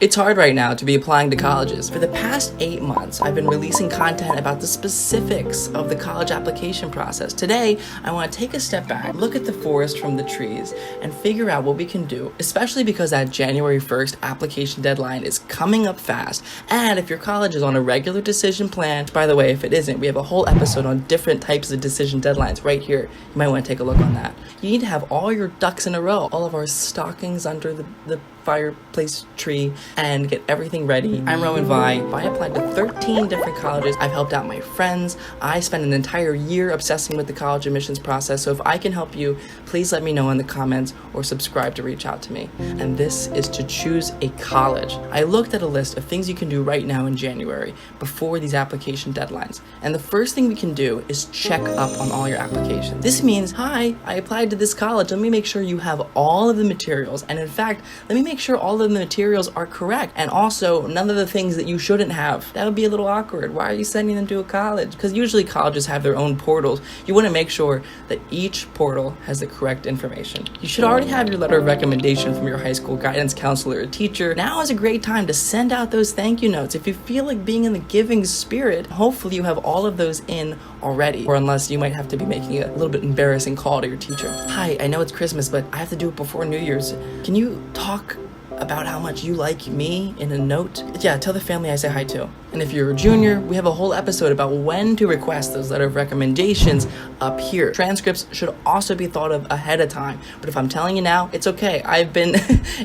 It's hard right now to be applying to colleges. For the past 8 months, I've been releasing content about the specifics of the college application process. Today, I want to take a step back, look at the forest from the trees, and figure out what we can do, especially because that January 1st application deadline is coming up fast. And if your college is on a regular decision plan, which, by the way, if it isn't, we have a whole episode on different types of decision deadlines right here. You might want to take a look on that. You need to have all your ducks in a row, all of our stockings under the fireplace tree, and get everything ready. I'm Roman Vi. I applied to 13 different colleges. I've helped out my friends. I spent an entire year obsessing with the college admissions process. So if I can help you, please let me know in the comments or subscribe to reach out to me. And this is to choose a college. I looked at a list of things you can do right now in January before these application deadlines. And the first thing we can do is check up on all your applications. This means, hi, I applied to this college. Let me make sure you have all of the materials. And in fact, let me make sure all of the materials are correct, and also none of the things that you shouldn't have. That would be a little awkward. Why are you sending them to a college? Because usually colleges have their own portals. You want to make sure that each portal has the correct information. You should already have your letter of recommendation from your high school guidance counselor or teacher. Now is a great time to send out those thank you notes. If you feel like being in the giving spirit, hopefully you have all of those in already, or unless you might have to be making a little bit embarrassing call to your teacher. Hi, I know it's Christmas, but I have to do it before New Year's. Can you talk about how much you like me in a note? Yeah, tell the family I say hi to. And if you're a junior, we have a whole episode about when to request those letter of recommendations up here. Transcripts should also be thought of ahead of time. But if I'm telling you now, it's okay. I've been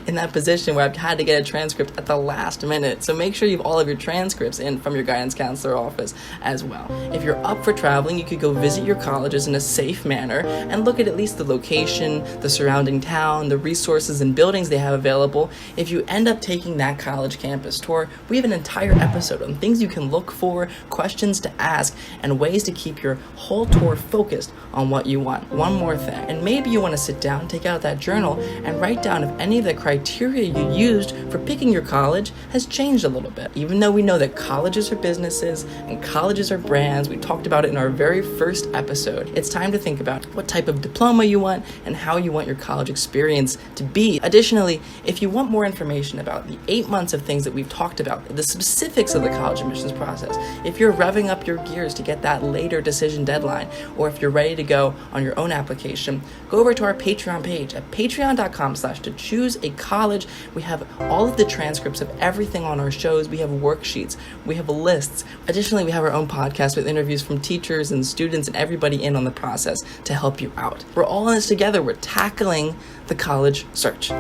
in that position where I've had to get a transcript at the last minute. So make sure you have all of your transcripts in from your guidance counselor office as well. If you're up for traveling, you could go visit your colleges in a safe manner and look at least the location, the surrounding town, the resources and buildings they have available. If you end up taking that college campus tour, we have an entire episode on things you can look for, questions to ask, and ways to keep your whole tour focused on what you want. One more thing, and maybe you want to sit down, take out that journal, and write down if any of the criteria you used for picking your college has changed a little bit. Even though we know that colleges are businesses and colleges are brands, we talked about it in our very first episode, it's time to think about what type of diploma you want and how you want your college experience to be. Additionally, if you want more information about the 8 months of things that we've talked about, the specifics of the college admissions process, if you're revving up your gears to get that later decision deadline, or if you're ready to go on your own application, go over to our Patreon page at patreon.com/to-choose-a-college. We have all of the transcripts of everything on our shows. We have worksheets. We have lists. Additionally, we have our own podcast with interviews from teachers and students and everybody in on the process to help you out. We're all in this together. We're tackling the college search.